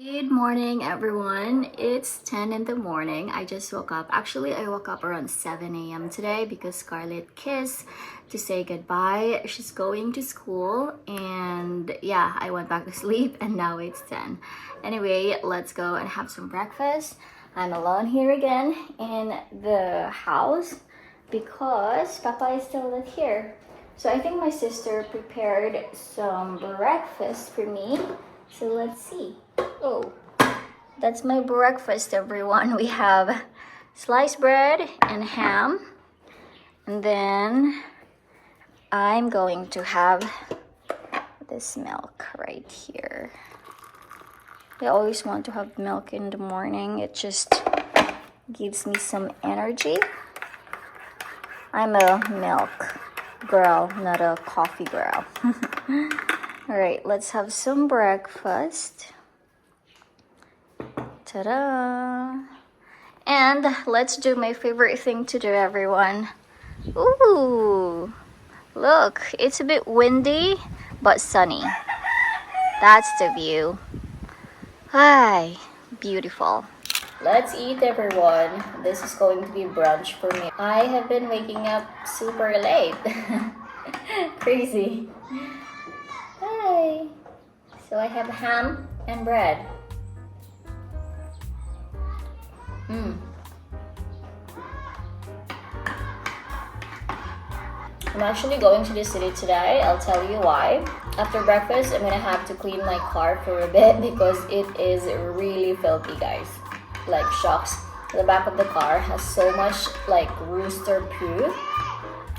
Good morning, everyone. It's 10 in the morning. I just woke up. Actually, I woke up around 7 a.m. today because Scarlett kissed to say goodbye. She's going to school, and yeah, I went back to sleep, and now it's 10. Anyway, let's go and have some breakfast. I'm alone here again in the house because Papa is still not here. So I think my sister prepared some breakfast for me. So let's see. Oh, that's my breakfast, everyone. We have sliced bread and ham. And then I'm going to have this milk right here. I always want to have milk in the morning. It just gives me some energy. I'm a milk girl, not a coffee girl. All right, let's have some breakfast. Ta-da! And let's do my favorite thing to do, everyone. Ooh, look, it's a bit windy, but sunny. That's the view. Hi, beautiful. Let's eat, everyone. This is going to be brunch for me. I have been waking up super late. Crazy. Hi. So I have ham and bread. I'm actually going to the city today. I'll tell you why. After breakfast, I'm gonna have to clean my car for a bit because it is really filthy, guys. Like shocks. The back of the car has so much like rooster poo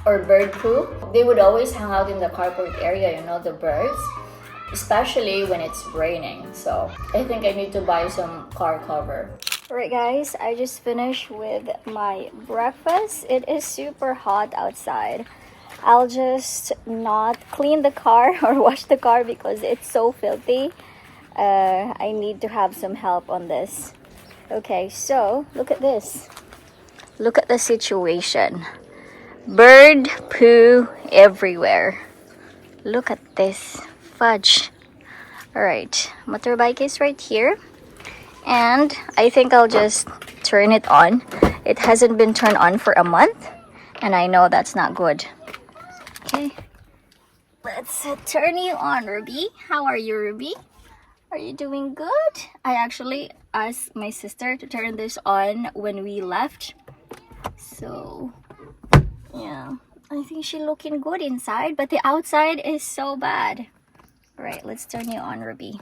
or bird poo. They would always hang out in the carport area, you know, the birds, especially when it's raining. So I think I need to buy some car cover. Alright guys, I just finished with my breakfast. It is super hot outside. I'll just not clean the car or wash the car because it's so filthy. I need to have some help on this. Okay, so look at this. Look at the situation. Bird poo everywhere. Look at this. Fudge. Alright, motorbike is right here. And I think I'll just turn it on. It hasn't been turned on for a month, and I know that's not good. Okay, let's turn you on, Ruby. How are you, Ruby? Are you doing good? I actually asked my sister to turn this on when we left. So, yeah, I think she's looking good inside, but the outside is so bad. All right, let's turn you on, Ruby.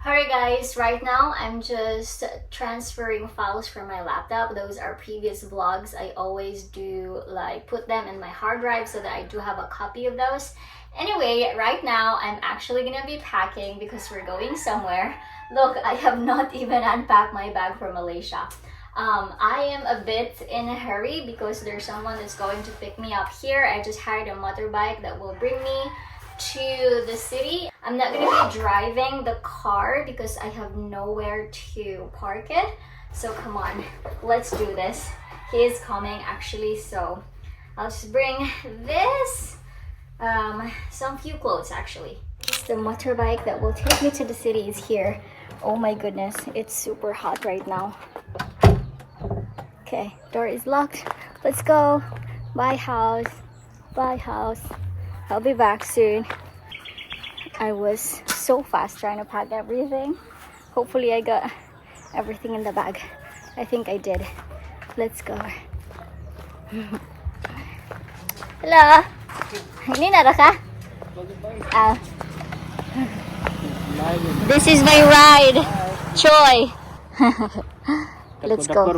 Alright guys, right now I'm just transferring files from my laptop. Those are previous vlogs. I always do like put them in my hard drive so that I do have a copy of those. Anyway, right now I'm actually gonna be packing because we're going somewhere. Look, I have not even unpacked my bag for Malaysia. I am a bit in a hurry because there's someone that's going to pick me up here. I just hired a motorbike that will bring me to the city. I'm not going to be driving the car because I have nowhere to park it. So come on, let's do this. He is coming actually, so I'll just bring this, some few clothes actually. The motorbike that will take me to the city is here. Oh my goodness, it's super hot right now. Okay, door is locked. Let's go. Bye house. Bye house. I'll be back soon. I was so fast trying to pack everything. Hopefully I got everything in the bag. I think I did. Let's go. Hello. Ini nara ka? This is my ride. Choi. Let's go.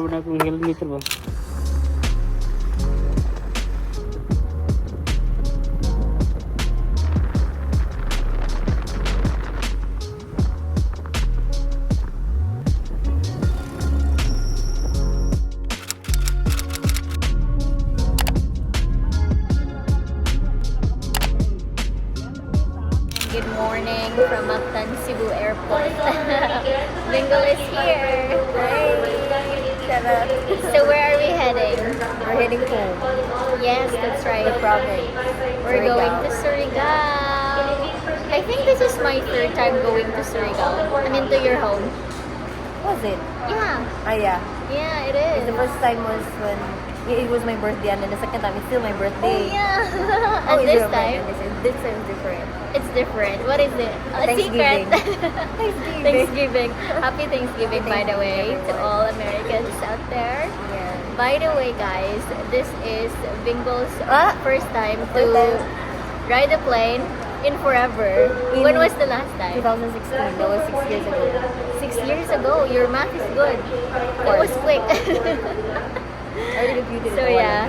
Good morning from Cebu Airport. Bingo is here. Hey. Charot. So where are we heading? We're heading home. Yes, that's right. The province. We're Surigao. going to Surigao. I think this is my third time going to Surigao. I mean, to your home. Was it? Yeah. Ah, yeah. Yeah, it is. The first time was when it was my birthday, and then the second time it's still my Oh, birthday. yeah. Oh, And it's this different. time, This time is different. it's different. What is it? A Thanksgiving. secret. Thanksgiving. Thanksgiving. Happy Thanksgiving, by the way, to all Americans out there. Yeah. By the way, guys, this is Bingo's first time to First time. ride a plane in forever. In When was the last time? 2016. That was 6 years ago. 6 years ago. Your math is good. That was quick. I already computed So, it. yeah.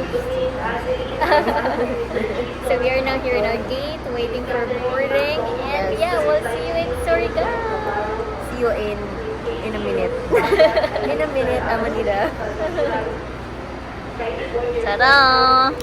So we are now here in our gate waiting for boarding, and yeah, we'll see you in Surigao. See you in a minute. In a minute, Amanita. Ta-da!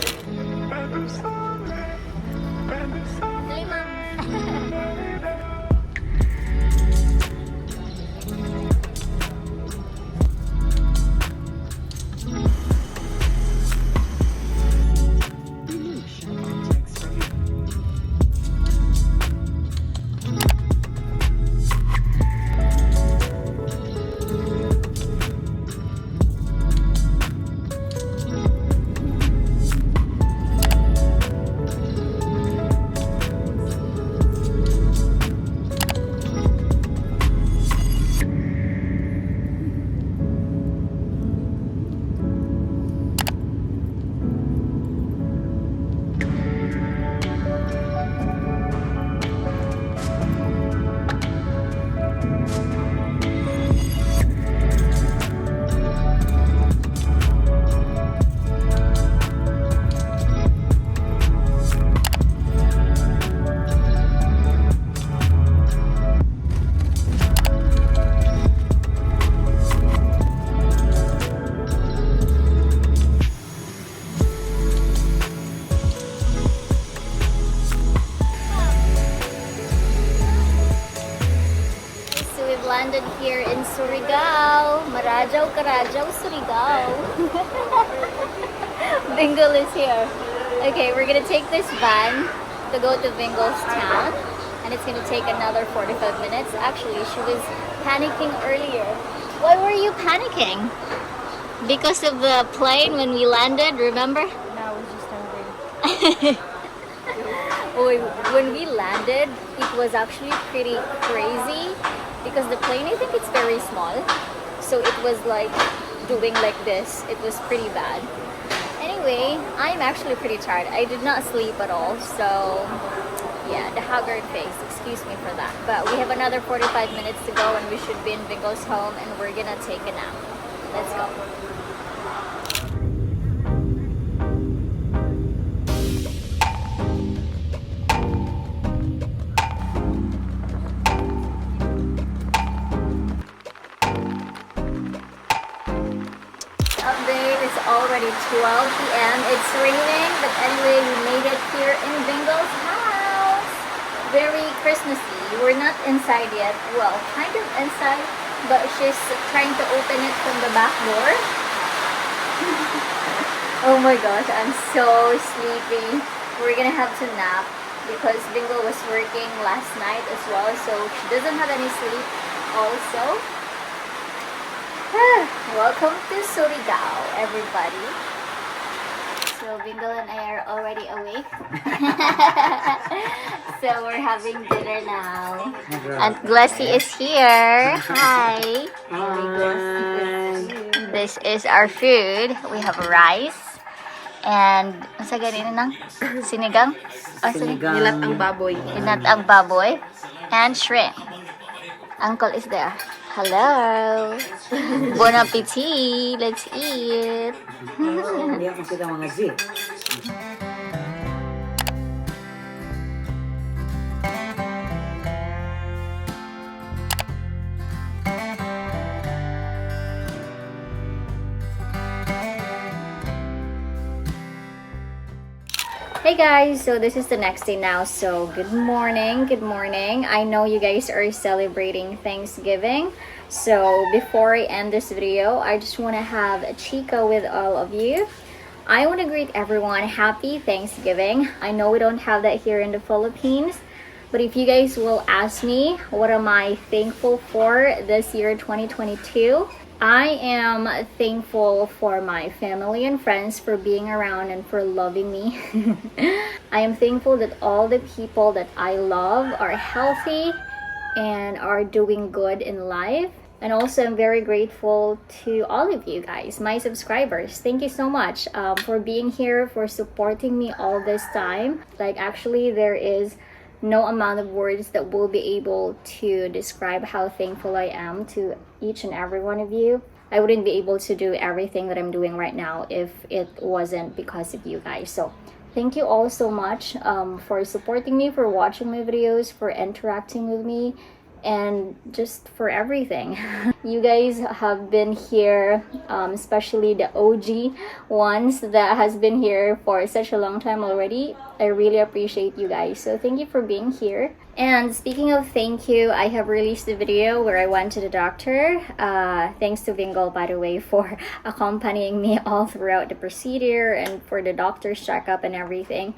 So we've landed here in Surigao. Marajaw, Karajaw, Surigao. Bingle is here. Okay, we're gonna take this van to go to Bingle's town, and it's gonna take another 45 minutes. Actually, she was panicking earlier. Why were you panicking? Because of the plane when we landed, remember? No, I was just hungry. When we landed, it was actually pretty crazy because the plane, I think it's very small. So it was like doing like this. It was pretty bad. Anyway, I'm actually pretty tired. I did not sleep at all. So yeah, the haggard face. Excuse me for that. But we have another 45 minutes to go and we should be in Bingo's home and we're gonna take a nap. Let's go. Update, it's already 12 p.m. It's raining, but anyway, we made it here in Bingo's house. Very Christmassy. We're not inside yet. Well, kind of inside, but she's trying to open it from the back door. Oh my gosh, I'm so sleepy. We're gonna have to nap because Bingo was working last night as well, so she doesn't have any sleep also. Welcome to Surigao, everybody. So Bingo and I are already awake. So we're having dinner now. Aunt Glassy is here. Hi. This is our food. We have rice and sa ganito nang sinigang. Nilat ang baboy. Ginataang baboy and shrimp. Uncle is there. Hello. Bon appetit. Let's eat. Hey guys, so this is the next day now. So good morning. I know you guys are celebrating Thanksgiving. So before I end this video, I just want to have a chica with all of you. I want to greet everyone happy Thanksgiving. I know we don't have that here in the Philippines, but if you guys will ask me what am I thankful for this year 2022, I am thankful for my family and friends for being around and for loving me. I am thankful that all the people that I love are healthy and are doing good in life. And also, I'm very grateful to all of you guys, my subscribers. Thank you so much for being here, for supporting me all this time. Like, actually, there is no amount of words that will be able to describe how thankful I am to each and every one of you. I wouldn't be able to do everything that I'm doing right now if it wasn't because of you guys. So thank you all so much for supporting me, for watching my videos, for interacting with me, and just for everything. You guys have been here, especially the OG ones that has been here for such a long time already. I really appreciate you guys, so thank you for being here. And speaking of thank you, I have released a video where I went to the doctor. Thanks to Vingle, by the way, for accompanying me all throughout the procedure and for the doctor's checkup and everything.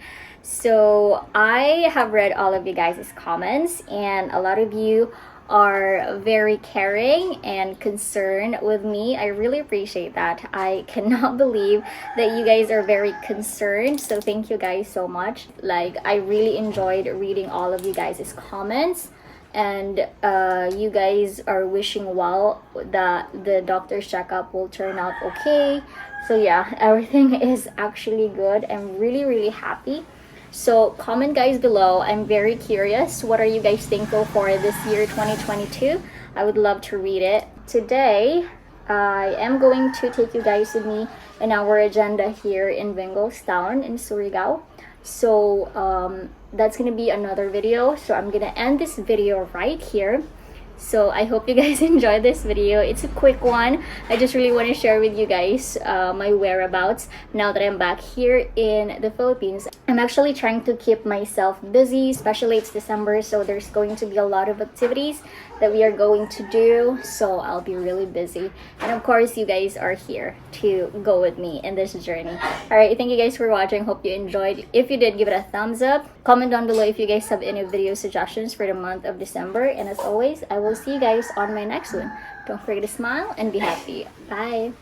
So I have read all of you guys' comments, and a lot of you are very caring and concerned with me. I really appreciate that. I cannot believe that you guys are very concerned, so thank you guys so much. Like, I really enjoyed reading all of you guys' comments, and you guys are wishing well that the doctor's checkup will turn out okay. So yeah, everything is actually good. I'm really happy. So comment guys below. I'm very curious. What are you guys thankful for this year 2022? I would love to read it. Today, I am going to take you guys with me in our agenda here in Town in Surigao. So that's gonna be another video. So I'm gonna end this video right here. So I hope you guys enjoyed this video. It's a quick one. I just really want to share with you guys my whereabouts now that I'm back here in the Philippines. I'm actually trying to keep myself busy, especially it's December, so there's going to be a lot of activities that we are going to do, so I'll be really busy. And of course, you guys are here to go with me in this journey. Alright, thank you guys for watching. Hope you enjoyed. If you did, give it a thumbs up. Comment down below if you guys have any video suggestions for the month of December. And as always, I will see you guys on my next one. Don't forget to smile and be happy. Bye!